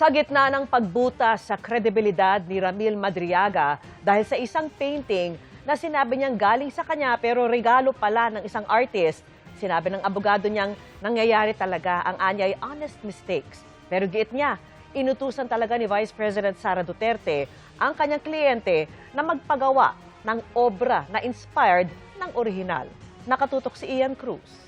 Sa gitna ng pagbuta sa kredibilidad ni Ramil Madriaga dahil sa isang painting na sinabi niyang galing sa kanya pero regalo pala ng isang artist, sinabi ng abogado niyang nangyayari talaga ang anyay honest mistakes. Pero giit niya, inutusan talaga ni Vice President Sara Duterte ang kanyang kliyente na magpagawa ng obra na inspired ng orihinal. Nakatutok si Ian Cruz.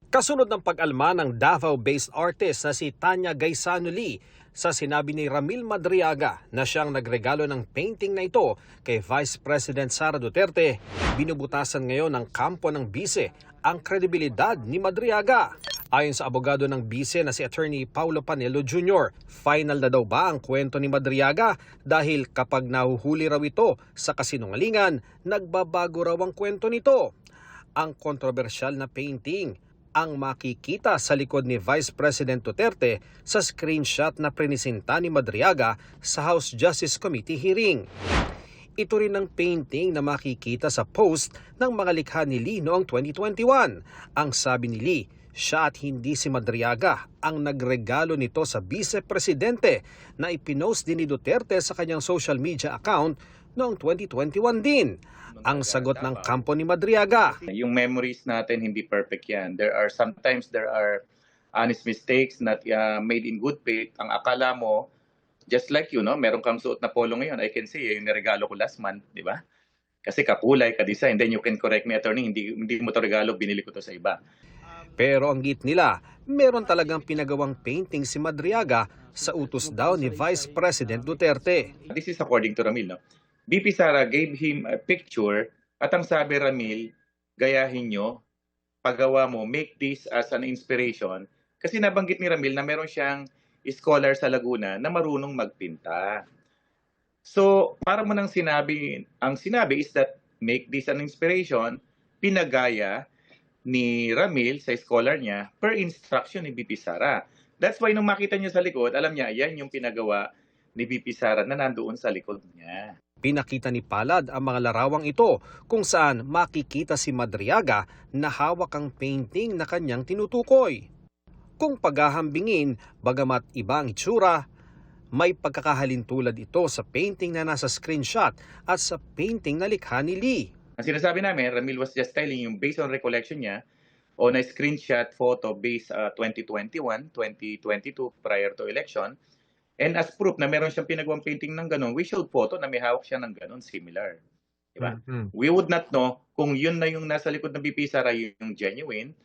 Kasunod ng pag-alma ng Davao-based artist na si Tanya Gaisano Lee sa sinabi ni Ramil Madriaga na siyang nagregalo ng painting na ito kay Vice President Sara Duterte, binubutasan ngayon ng kampo ng bise ang kredibilidad ni Madriaga. Ayon sa abogado ng bise na si Attorney Paulo Panelo Jr., final na daw ba ang kwento ni Madriaga dahil kapag nahuhuli raw ito sa kasinungalingan, nagbabago raw ang kwento nito. Ang kontrobersyal na painting ang makikita sa likod ni Vice President Duterte sa screenshot na prinisinta ni Madriaga sa House Justice Committee hearing. Ito rin ang painting na makikita sa post ng mga likha ni Lee noong 2021. Ang sabi ni Lee, siya at hindi si Madriaga ang nagregalo nito sa Vice Presidente na ipinost din ni Duterte sa kanyang social media account noong 2021 din. Ang sagot ng kampo ni Madriaga, yung memories natin hindi perfect yan. Sometimes there are honest mistakes not made in good faith. Ang akala mo, just like you, no, meron kang suot na polo ngayon, I can say yung niregalo ko last month, di ba? Kasi kakulay, ka-design, then you can correct me, attorney, hindi mo to regalo, binili ko to sa iba. Pero ang git nila, meron talagang pinagawang painting si Madriaga sa utos daw ni Vice President Duterte. This is according to Ramil, no? VP Sara gave him a picture at ang sabi Ramil, gayahin nyo, paggawa mo, make this as an inspiration. Kasi nabanggit ni Ramil na meron siyang scholar sa Laguna na marunong magpinta. So, para mo nang sinabi, ang sinabi is that make this an inspiration, pinagaya ni Ramil sa scholar niya per instruction ni VP Sara. That's why nung makita niyo sa likod, alam niya, yan yung pinagawa ni VP Sara na nandoon sa likod niya. Pinakita ni Palad ang mga larawang ito kung saan makikita si Madriaga na hawak ang painting na kanyang tinutukoy. Kung paghahambingin, bagamat iba ang itsura, may pagkakahalintulad ito sa painting na nasa screenshot at sa painting na likha ni Lee. Ang sinasabi namin, Ramil was just telling yung based on recollection niya on a screenshot photo based 2021, 2022 prior to election. And as proof na meron siyang pinagawang painting ng ganun, we showed photo na may hawak siya ng ganun, similar. Diba? We would not know kung yun na yung nasa likod ng BP Sara yung genuine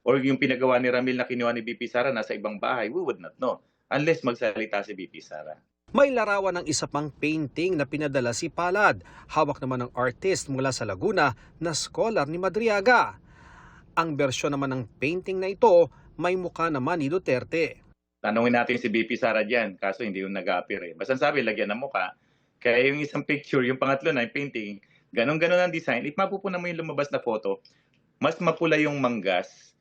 or yung pinagawa ni Ramil na kinuha ni BP Sara nasa ibang bahay, we would not know unless magsalita si BP Sara. May larawan ng isa pang painting na pinadala si Palad. Hawak naman ng artist mula sa Laguna na scholar ni Madriaga. Ang bersyon naman ng painting na ito, may mukha naman ni Duterte. Tanungin natin si BP Sara dyan, kaso hindi yung nag-appear eh. Basta sabi, lagyan ng mukha. Kaya yung isang picture, yung pangatlo na yung painting, ganon-ganon ang design. If mapupunan mo yung lumabas na photo, mas mapula yung manggas,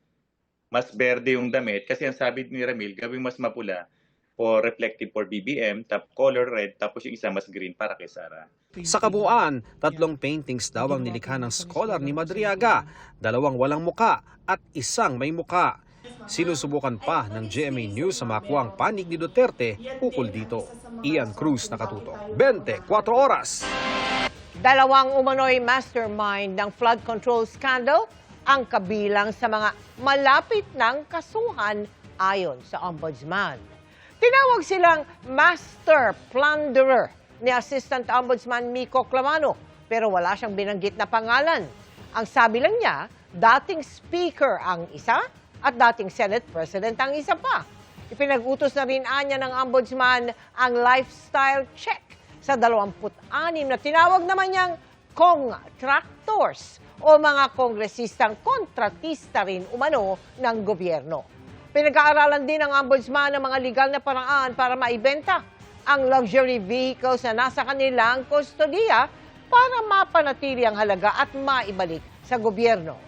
mas berde yung damit. Kasi ang sabi ni Ramil, gawing mas mapula for reflective for BBM, top color red, tapos yung isa mas green para kay Sara. Sa kabuuan, 3 paintings daw ang nilikha ng scholar ni Madriaga, 2 walang muka at 1 may muka. Sinusubukan pa ng GMA News sa makuha ang panig ni Duterte ukol dito. Ian Cruz, nakatutok. 24 oras. 2 umano'y mastermind ng flood control scandal ang kabilang sa mga malapit ng kasuhan ayon sa Ombudsman. Tinawag silang master plunderer ni Assistant Ombudsman Miko Clamano pero wala siyang binanggit na pangalan. Ang sabi lang niya, dating speaker ang isa at dating Senate President ang isa pa. Ipinag-utos na rin anya ng Ombudsman ang lifestyle check sa 26 na tinawag naman niyang contractors o mga kongresistang kontratista rin umano ng gobyerno. Pinag-aaralan din ng Ombudsman ang mga legal na paraan para maibenta ang luxury vehicles na nasa kanilang kustodiya para mapanatili ang halaga at maibalik sa gobyerno.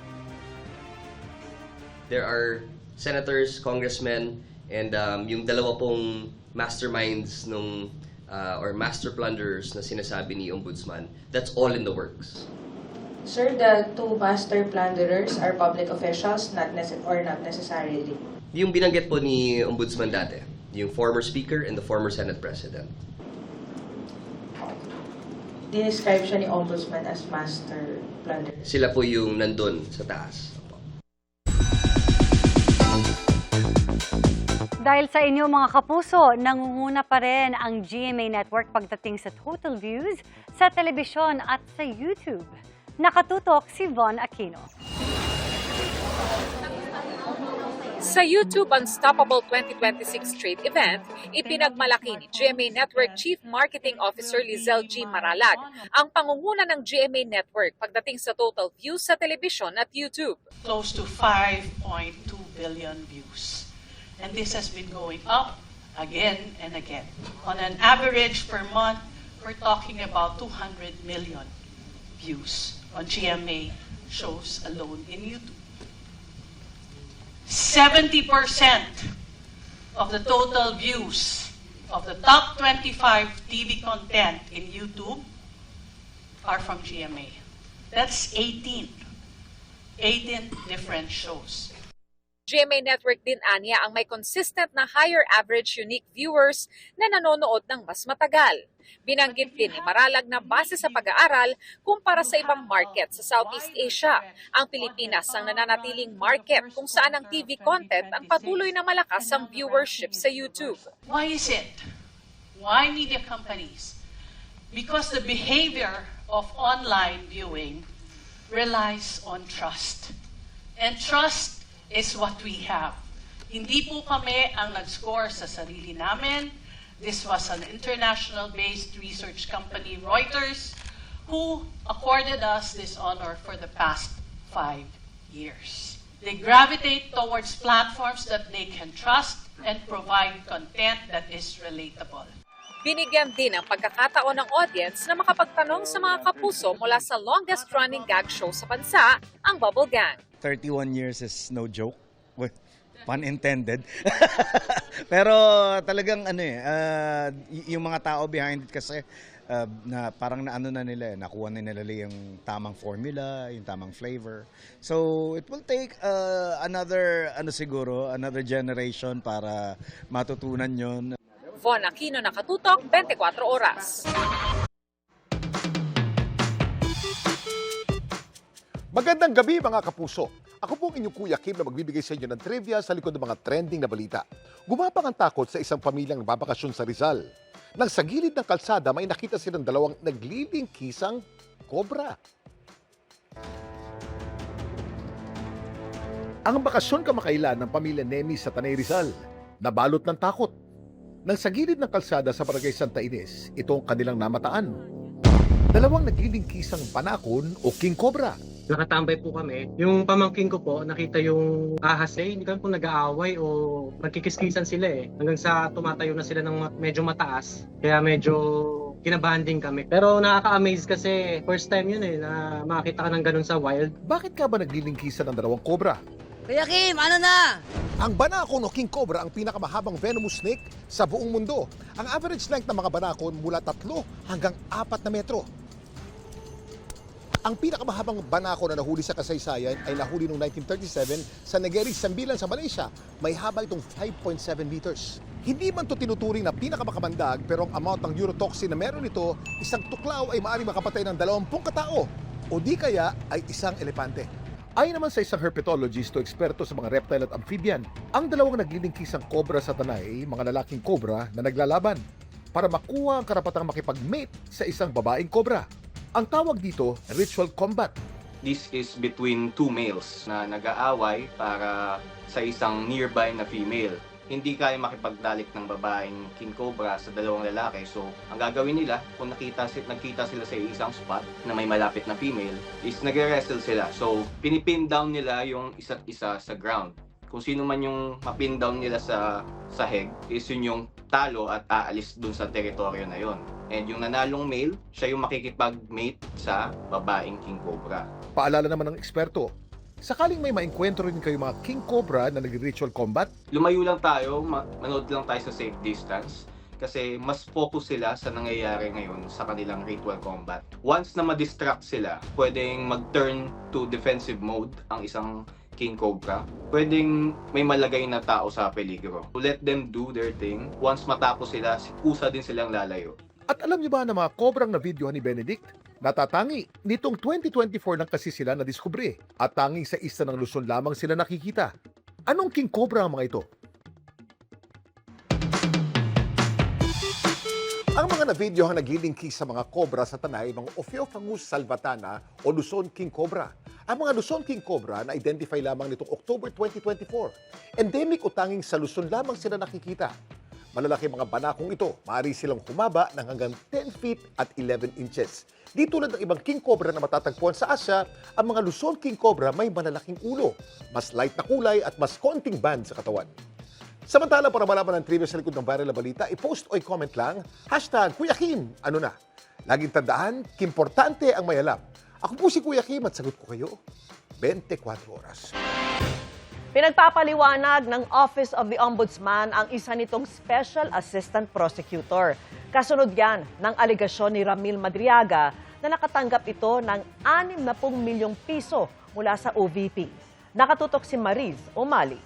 There are senators, congressmen, and yung 2 pong masterminds nung or master plunderers na sinasabi ni Ombudsman, that's all in the works. Sir, the 2 master plunderers are public officials, not necessarily. Yung binanggit po ni Ombudsman dati, yung former Speaker and the former Senate President. Dinescribe siya ni Ombudsman as master plunderer. Sila po yung nandun sa taas. Dahil sa inyo mga kapuso, nangunguna pa rin ang GMA Network pagdating sa total views sa telebisyon at sa YouTube. Nakatutok si Von Aquino. Sa YouTube Unstoppable 2026 trade event, ipinagmalaki ni GMA Network Chief Marketing Officer Lizelle G. Maralag ang pangunguna ng GMA Network pagdating sa total views sa telebisyon at YouTube. Close to 5.2 billion views. And this has been going up again and again. On an average per month, we're talking about 200 million views on GMA shows alone in YouTube. 70% of the total views of the top 25 TV content in YouTube are from GMA. That's 18 different shows. GMA Network din anya ang may consistent na higher average unique viewers na nanonood ng mas matagal. Binanggit din ni Maralag na base sa pag-aaral kumpara sa ibang market sa Southeast Asia, ang Pilipinas ang nananatiling market kung saan ang TV content ang patuloy na malakas ang viewership sa YouTube. Why is it? Why media companies? Because the behavior of online viewing relies on trust. And trust is what we have. Hindi po kami ang nag-score sa sarili namin. This was an international-based research company, Reuters, who accorded us this honor for the past 5 years. They gravitate towards platforms that they can trust and provide content that is relatable. Binigyan din ng pagkakataon ng audience na makapagtanong sa mga kapuso mula sa longest-running gag show sa bansa, ang Bubble Gang. 31 years is no joke. Well, pun intended. Pero talagang yung mga tao behind it kasi na parang naano na nila, nakuha na nila yung tamang formula, yung tamang flavor. So it will take another generation para matutunan yon. Von Aquino, Nakatutok, 24 Oras. Magandang gabi mga kapuso. Ako po ang inyong Kuya Kim na magbibigay sa inyo ng trivia sa likod ng mga trending na balita. Gumapang ang takot sa isang pamilyang nagbabakasyon sa Rizal. Nang sa gilid ng kalsada may nakita silang dalawang naglilingkisang kobra. Ang bakasyon kamakailan ng pamilya Nemi sa Tanay Rizal, nabalot ng takot. Nang sa gilid ng kalsada sa Barangay Santa Ines, ito ang kanilang namataan. Dalawang naglilingkisang panakon o king cobra. Nakatambay po kami. Yung pamangkin ko po, nakita yung ahas hindi kami po nag-aaway o nagkikiskisan sila hanggang sa tumatayo na sila ng medyo mataas. Kaya medyo kinabahan din kami. Pero nakaka-amaze kasi first time yun na makakita ka ng ganun sa wild. Bakit ka ba naglilingkisan ng dalawang cobra? Kuya Kim, ano na? Ang banakon o king cobra ang pinakamahabang venomous snake sa buong mundo. Ang average length ng mga banakon mula 3 hanggang 4 na metro. Ang pinakamahabang banakon na nahuli sa kasaysayan ay nahuli noong 1937 sa Negeri Sembilan sa Malaysia. May haba itong 5.7 meters. Hindi man ito tinuturing na pinakamakamandag pero ang amount ng neurotoxin na meron ito, isang tuklaw ay maaaring makapatay ng 20 katao o di kaya ay isang elepante. Ayon naman sa isang herpetologist o eksperto sa mga reptile at amphibian, ang dalawang naglilingkisang cobra sa Tanay, mga lalaking cobra na naglalaban para makuha ang karapatang makipag-mate sa isang babaeng cobra. Ang tawag dito, ritual combat. This is between two males na nag-aaway para sa isang nearby na female. Hindi kaya makipagdalik ng babaeng king cobra sa dalawang lalaki. So, ang gagawin nila, kung nagkita sila sa isang spot na may malapit na female, is nagre-wrestle sila. So, pinipin down nila yung isa't isa sa ground. Kung sino man yung mapin down nila sa sahig, is yun yung talo at aalis dun sa teritoryo na yon. And yung nanalong male, siya yung makikipag-mate sa babaeng king cobra. Paalala naman ng eksperto, sakaling may maengkwentro rin kayo mga king cobra na nag-ritual combat, lumayo lang tayo, manood lang tayo sa safe distance kasi mas focus sila sa nangyayari ngayon sa kanilang ritual combat. Once na ma-distract sila, pwedeng mag-turn to defensive mode ang isang king cobra, pwedeng may malagay na tao sa peligro. Let them do their thing. Once matapos sila, kusa din silang lalayo. At alam niyo ba na mga kobrang na video ni Benedict? Natatangi, nitong 2024 lang kasi sila nadiskubre at tanging sa isa ng Luzon lamang sila nakikita. Anong king cobra ang mga ito? Ang mga na-videohang naglilingki sa mga cobra sa Tanay, mga Ophiophagus salvatana o Luzon king cobra. Ang mga Luzon king cobra na-identify lamang nitong October 2024. Endemic o tanging sa Luzon lamang sila nakikita. Malalaki mga banakong ito, maaari silang humaba ng hanggang 10 feet at 11 inches. Di tulad ng ibang king cobra na matatagpuan sa Asia, ang mga Luzon king cobra may malalaking ulo, mas light na kulay at mas konting band sa katawan. Samantala, para malaman ang trivia sa likod ng viral na balita, i-post o i-comment lang, #Kuya Kim, ano na? Laging tandaan, kimportante ang may alam. Ako po si Kuya Kim at sagot ko kayo, 24 oras. Pinagpapaliwanag ng Office of the Ombudsman ang isa nitong Special Assistant Prosecutor. Kasunod yan ng alegasyon ni Ramil Madriaga na nakatanggap ito ng 60 milyong piso mula sa OVP. Nakatutok si Mariz Umali.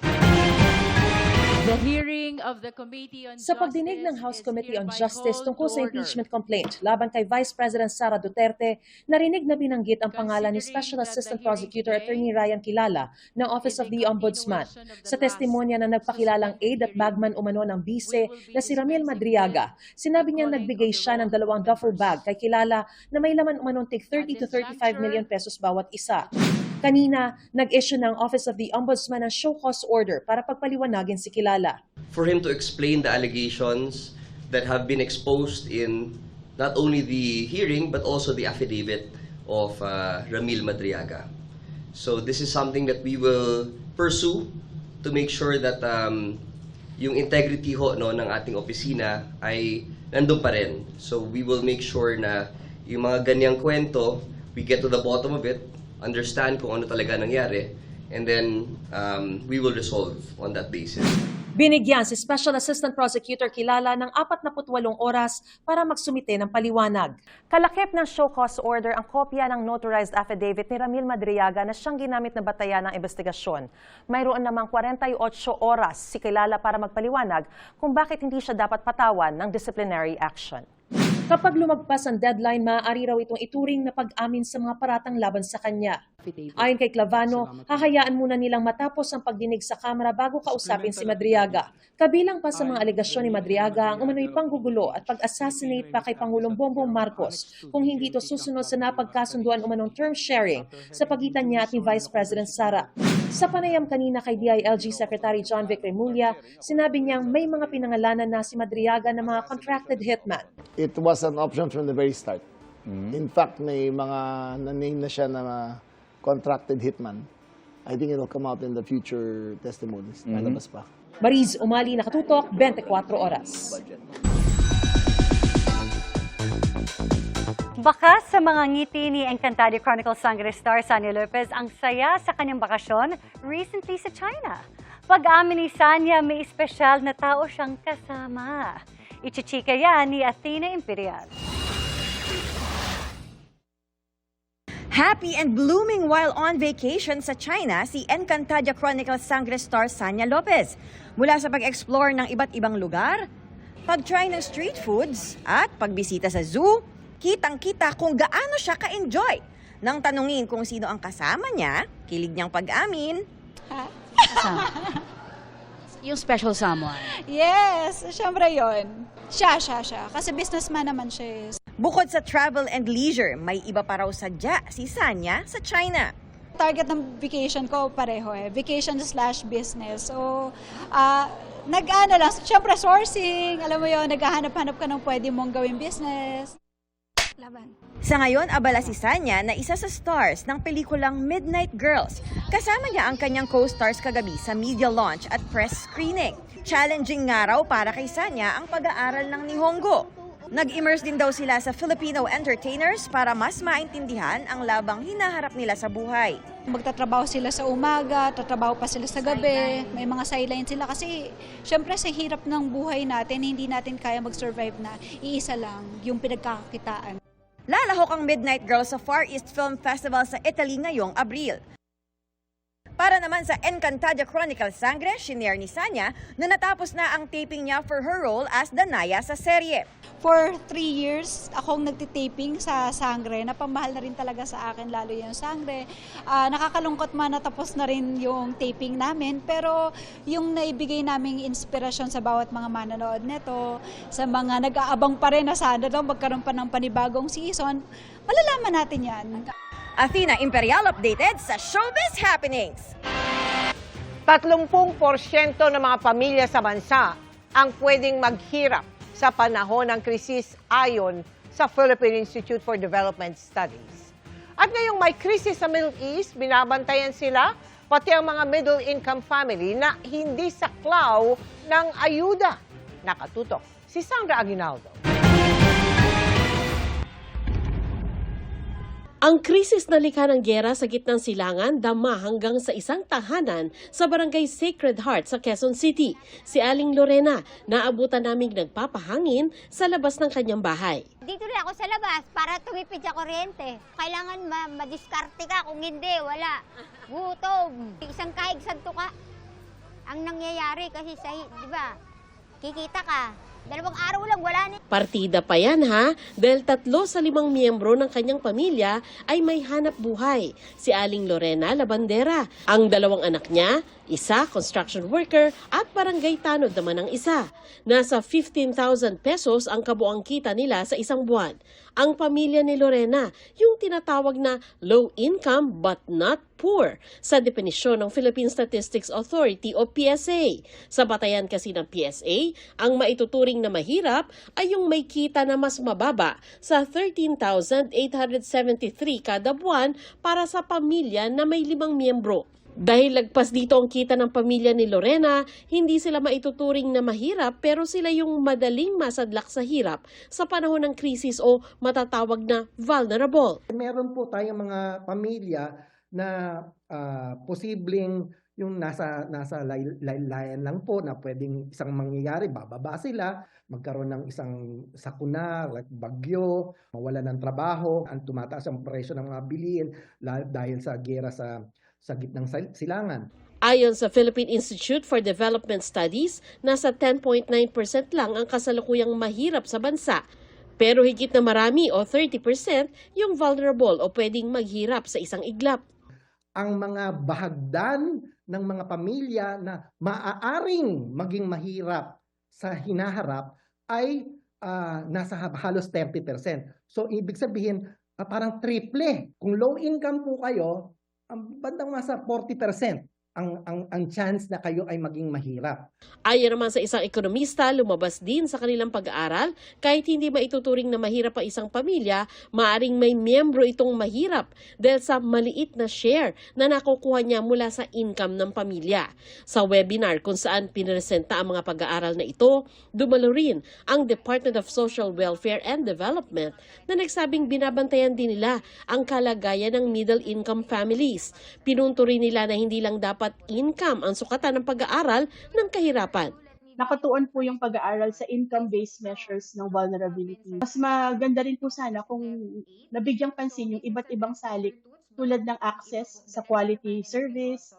Sa pagdinig ng House Committee on Justice tungkol sa impeachment complaint laban kay Vice President Sara Duterte, narinig na binanggit ang pangalan ni Special Assistant Prosecutor Attorney Ryan Kilala ng Office of the Ombudsman. Sa testimonya na nagpakilalang aide at bagman umano ng bise na si Ramil Madriaga, sinabi niya nagbigay siya ng 2 duffel bag kay Kilala na may laman umanong tig 30 to 35 million pesos bawat isa. Kanina, nag-issue ng Office of the Ombudsman ng show cause order para pagpaliwanagin si Kilala. For him to explain the allegations that have been exposed in not only the hearing but also the affidavit of Ramil Madriaga. So this is something that we will pursue to make sure that yung integrity ho ng ating opisina ay nandun pa rin. So we will make sure na yung mga ganyang kwento, we get to the bottom of it, understand kung ano talaga nangyari, and then we will resolve on that basis. Binigyan si Special Assistant Prosecutor Kilala ng 48 oras para magsumite ng paliwanag. Kalakip ng show cause order ang kopya ng notarized affidavit ni Ramil Madriaga na siyang ginamit na batayan ng investigasyon. Mayroon namang 48 oras si Kilala para magpaliwanag kung bakit hindi siya dapat patawan ng disciplinary action. Kapag lumagpas ang deadline, maaari raw itong ituring na pag-amin sa mga paratang laban sa kanya. Ayon kay Clavano, hahayaan muna nilang matapos ang pagdinig sa Kamara bago kausapin si Madriaga. Kabilang pa sa mga alegasyon ni Madriaga ang umano'y panggugulo at pag-assassinate pa kay Pangulong Bongbong Marcos kung hindi ito susunod sa napagkasunduan umanong term sharing sa pagitan niya at ni Vice President Sara. Sa panayam kanina kay DILG Secretary John Vic Remulla, sinabi niyang may mga pinangalanan na si Madriaga na mga contracted hitman. It was an option from the very start. In fact, may mga na-name na siya na contracted hitman. I think it will come out in the future testimonies. Lalabas pa. Mariz Umali, Nakatutok, 24 oras. Baka sa mga ngiti ni Encantadia Chronicles Sangre star Sanya Lopez ang saya sa kanyang bakasyon recently sa China. Pag-amin ni Sanya, may espesyal na tao siyang kasama. Ichichika yan ni Athena Imperial. Happy and blooming while on vacation sa China si Encantadia Chronicles Sangre star Sanya Lopez. Mula sa pag-explore ng iba't ibang lugar, pag-try ng street foods at pagbisita sa zoo, kitang-kita kung gaano siya ka-enjoy. Nang tanungin kung sino ang kasama niya, kilig niyang pag-amin. Yung special someone. Yes, syempre yon. Siya. Kasi businessman naman siya. Bukod sa travel and leisure, may iba pa raw sadya si Sanya sa China. Target ng vacation ko pareho vacation/business. So, syempre sourcing, alam mo yon, naghahanap-hanap ka ng pwede mong gawing business. Laban. Sa ngayon, abala si Sanya na isa sa stars ng pelikulang Midnight Girls. Kasama niya ang kanyang co-stars kagabi sa media launch at press screening. Challenging nga raw para kay Sanya ang pag-aaral ng Nihongo. Nag-immerse din daw sila sa Filipino entertainers para mas maintindihan ang labang hinaharap nila sa buhay. Magtatrabaho sila sa umaga, tatrabaho pa sila sa gabi, may mga sideline sila kasi syempre sa hirap ng buhay natin, hindi natin kaya mag-survive na iisa lang yung pinagkakakitaan. Lalahok ang Midnight Girls sa Far East Film Festival sa Italy ngayong Abril. Para naman sa Encantadia Chronicles Sangre, shinare ni Sanya na natapos na ang taping niya for her role as Danaya sa serye. For 3 years, akong nagtitaping sa Sangre. Napamahal na rin talaga sa akin, lalo yung Sangre. Nakakalungkot man natapos na rin yung taping namin, pero yung naibigay naming inspirasyon sa bawat mga manonood nito, sa mga nag-aabang pa rin na sana daw magkaroon pa ng panibagong season, malalaman natin yan. Athena Imperial updated sa Showbiz Happenings. 30% ng mga pamilya sa bansa ang pwedeng maghirap sa panahon ng krisis ayon sa Philippine Institute for Development Studies. At ngayong may krisis sa Middle East, binabantayan sila pati ang mga middle-income family na hindi saklaw ng ayuda. Nakatutok si Sandra Aguinaldo. Ang krisis na likha ng gyera sa gitnang silangan dama hanggang sa isang tahanan sa barangay Sacred Heart sa Quezon City. Si Aling Lorena, naabutan naming nagpapahangin sa labas ng kanyang bahay. Dito rin ako sa labas para tumipid sa kuryente. Kailangan madiskarte ka, kung hindi, wala. Gutom. Isang kahig santo ka. Ang nangyayari kasi sa, di ba, kikita ka. 2 araw lang, wala na. Partida pa yan ha, dahil 3 sa 5 miyembro ng kanyang pamilya ay may hanap buhay. Si Aling Lorena Labandera, ang 2 anak niya, isa construction worker at barangay tanod naman ang isa. Nasa 15,000 pesos ang kabuang kita nila sa isang buwan. Ang pamilya ni Lorena, yung tinatawag na low income but not poor sa definisyon ng Philippine Statistics Authority o PSA. Sa batayan kasi ng PSA, ang maituturing na mahirap ay yung may kita na mas mababa sa 13,873 kada buwan para sa pamilya na may 5 miyembro. Dahil lagpas dito ang kita ng pamilya ni Lorena, hindi sila maituturing na mahirap pero sila yung madaling masadlak sa hirap sa panahon ng krisis o matatawag na vulnerable. Meron po tayong mga pamilya na posibleng yung nasa laylayan lang po na pwedeng isang mangyayari, bababa sila, magkaroon ng isang sakuna, like bagyo, mawalan ng trabaho, ang tumataas ang presyo ng mga bilihin dahil sa giyera sa gitnang silangan. Ayon sa Philippine Institute for Development Studies, nasa 10.9% lang ang kasalukuyang mahirap sa bansa. Pero higit na marami o 30% yung vulnerable o pwedeng maghirap sa isang iglap. Ang mga bahagdan ng mga pamilya na maaaring maging mahirap sa hinaharap ay nasa halos 30%. So ibig sabihin, parang triple. Kung low income po kayo, bandang nasa 40% ang chance na kayo ay maging mahirap. Ayon naman sa isang ekonomista, lumabas din sa kanilang pag-aaral, kahit hindi maituturing na mahirap ang isang pamilya, maaring may miyembro itong mahirap dahil sa maliit na share na nakukuha niya mula sa income ng pamilya. Sa webinar kung saan pinresenta ang mga pag-aaral na ito, dumalo rin ang Department of Social Welfare and Development na nagsabing binabantayan din nila ang kalagayan ng middle-income families. Pinunto rin nila na hindi lang dapat income ang sukatan ng pag-aaral ng kahirapan. Nakatuon po yung pag-aaral sa income-based measures ng vulnerability. Mas maganda rin po sana kung nabigyang pansin yung iba't ibang salik tulad ng access sa quality service,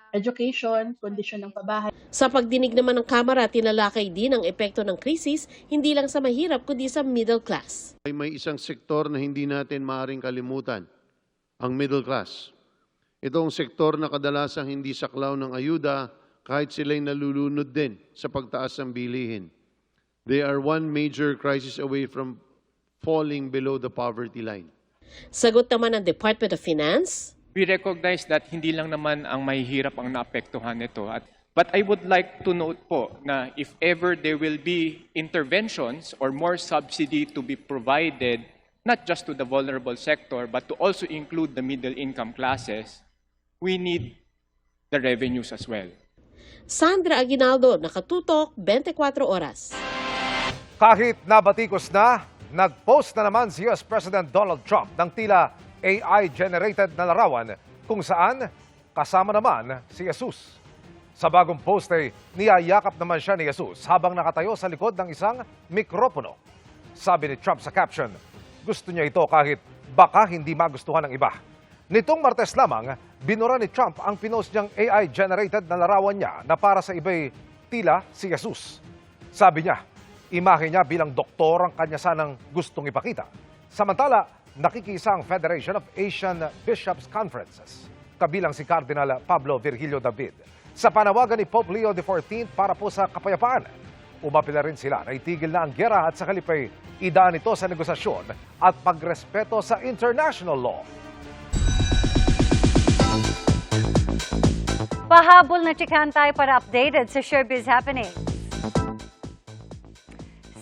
education, kondisyon ng pabahay. Sa pagdinig naman ng Kamara, tinalakay din ang epekto ng krisis hindi lang sa mahirap kundi sa middle class. May isang sektor na hindi natin maaaring kalimutan, ang middle class. Itong sektor na kadalasang hindi saklaw ng ayuda kahit sila'y nalulunod din sa pagtaas ng bilihin. They are one major crisis away from falling below the poverty line. Sagot naman ng Department of Finance, we recognize that hindi lang naman ang mahihirap ang naapektuhan nito. But I would like to note po na if ever there will be interventions or more subsidy to be provided, not just to the vulnerable sector, but to also include the middle-income classes, we need the revenues as well. Sandra Aguinaldo, Nakatutok, 24 Oras. Kahit nabatikos na, nag-post na naman si US President Donald Trump ng tila AI-generated na larawan kung saan kasama naman si Jesus. Sa bagong post ay niyayakap naman siya ni Jesus habang nakatayo sa likod ng isang mikropono. Sabi ni Trump sa caption, gusto niya ito kahit baka hindi magustuhan ng iba. Nitong Martes lamang, Binura ni Trump ang pinost niyang AI-generated na larawan niya na para sa iba'y tila si Jesus. Sabi niya, imahe niya bilang doktor ang kanya sanang gustong ipakita. Samantala, nakikisa ang Federation of Asian Bishops Conferences, kabilang si Cardinal Pablo Virgilio David, sa panawagan ni Pope Leo XIV para po sa kapayapaan. Umapila rin sila na itigil na ang giyera at sa halipay idaan ito sa negosasyon at pagrespeto sa international law. Pahabol na chikahan tayo para updated sa showbiz happening.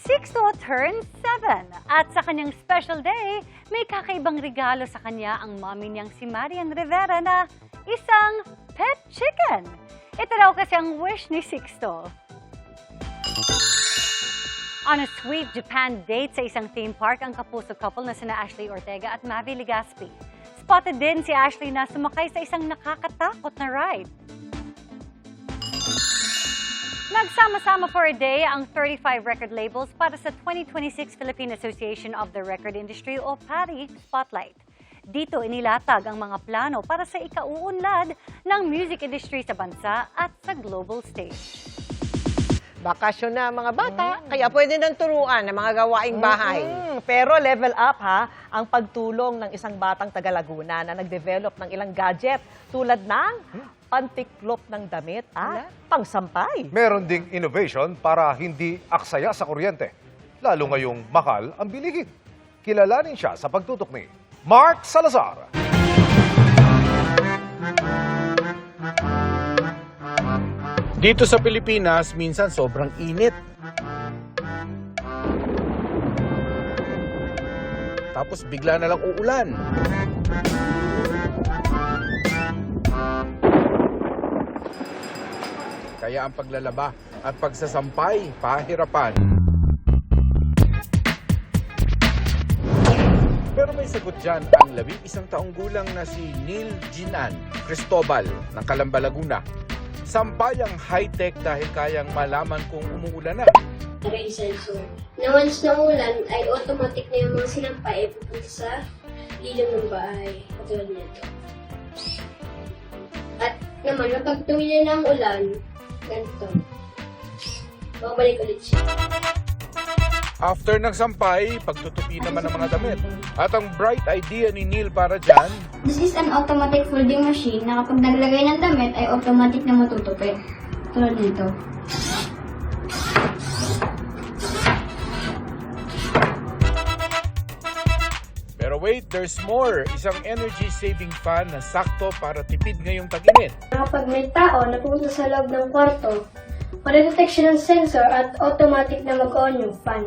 Sixto turns 7 at sa kanyang special day, may kakaibang regalo sa kanya ang mommy niyang si Marian Rivera na isang pet chicken. Ito raw kasi ang wish ni Sixto. On a sweet Japan date sa isang theme park, ang kapuso couple na sina Ashley Ortega at Mavi Legaspi. Spotted din si Ashley na sumakay sa isang nakakatakot na ride. Nagsama-sama for a day ang 35 record labels para sa 2026 Philippine Association of the Record Industry o PARI Spotlight. Dito inilatag ang mga plano para sa ikauunlad ng music industry sa bansa at sa global stage. Bakasyon na mga bata, kaya pwede nang turuan ng mga gawaing bahay. Pero level up ang pagtulong ng isang batang taga Laguna na nag-develop ng ilang gadget tulad ng pantiklop ng damit at pangsampay. Meron ding innovation para hindi aksaya sa kuryente, lalo ngayong mahal ang bilihin. Kilalanin siya sa pagtutok ni Mark Salazar. Dito sa Pilipinas, minsan sobrang init. Tapos bigla na lang uulan. Kaya ang paglalaba at pagsasampay, pahirapan. Pero may sagot dyan ang 11 taong gulang na si Neil Ginan Cristobal ng Calamba, Laguna. Sampayang high-tech dahil kayang malaman kung umuulan na. May sensor na once na ulan ay automatic na yung mga sinampay ay pupunta sa ilong ng bahay. Katulad nito. At naman, kapag tumila ng ulan, ganito. Babalik ulit siya. After ng sampay, pagtutupi naman ng mga damit. At ang bright idea ni Neil para dyan, This is an automatic folding machine na kapag naglagay ng damit ay automatic na matutupi. Tulad nito. pero wait, there's more. Isang energy-saving fan na sakto para tipid ngayong tag-init. Kapag may tao na pumunta sa loob ng kwarto, madedetect siya ng sensor at automatic na mag-on yung fan.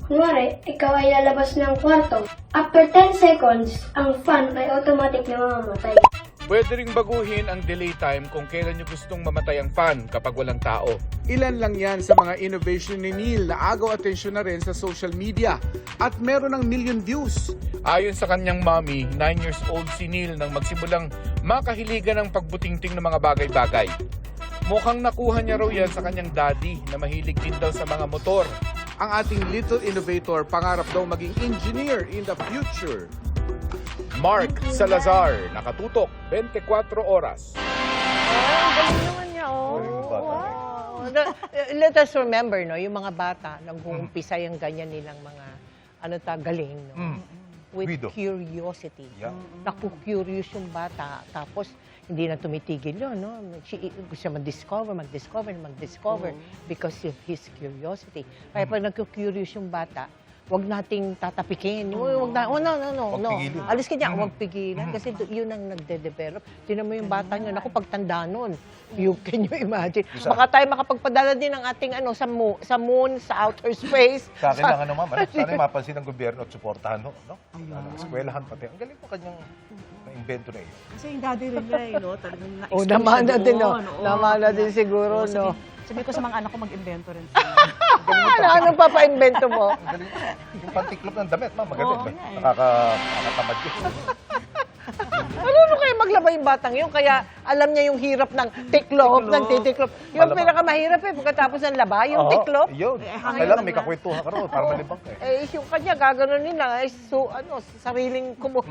Kunwari, ikaw ay lalabas ng kwarto. After 10 seconds, ang fan ay automatic na mamamatay. Pwede ring baguhin ang delay time kung kailan nyo gustong mamatay ang fan kapag walang tao. Ilan lang yan sa mga innovation ni Neil na agaw atensyon na rin sa social media at meron ng million views. Ayon sa kanyang mommy, 9 years old si Neil nang magsimulang makahiligan ng pagbutingting ng mga bagay-bagay. Mukhang nakuha niya raw yan sa kanyang daddy na mahilig din daw sa mga motor. Ang ating little innovator pangarap daw maging engineer in the future. Mark Salazar, nakatutok, 24 oras. Galing naman niya, wow. Let us remember, no, yung mga bata, nag-uumpisa yung ganyan nilang mga, galing, no? With curiosity. Yeah. Naku-curious yung bata, tapos hindi na tumitigil yun, no? Gusto mag-discover because of his curiosity. Kaya pag nagku-curious yung bata, wag nating tatapikin. Wag na, no. Alis ka niya, wag pigilan. Kasi yun ang nagde-develop. Tinan mo yung bata nyo. Naku, pagtanda nun. Can you imagine? Baka tayo makapagpadala din ng ating sa moon, sa outer space. Sa akin lang ma'am. Sana mapansin ng gobyerno at suportahan, no? Eskwelahan pati. Ang galing po kanyang na-invento na yun. Kasi yung daddy rin niya, no? Talagang na-expose namana din, no? Namana din siguro, no? Sabi ko sa mga anak ko mag-invento rin. Anong papa-invento mo? Yung pantiklop ng damit, ma'am, magaling. Nakakatamad yun. Ano kayo maglaba yung batang yun? Kaya alam niya yung hirap ng tiklop, ng titiklop. Yung pinakamahirap pagkatapos ng laba, yung tiklop. Yun. Kailangan may kakwentuhan ka rin para malibang ka. Yung kanya, gaganon nila, sariling kumo.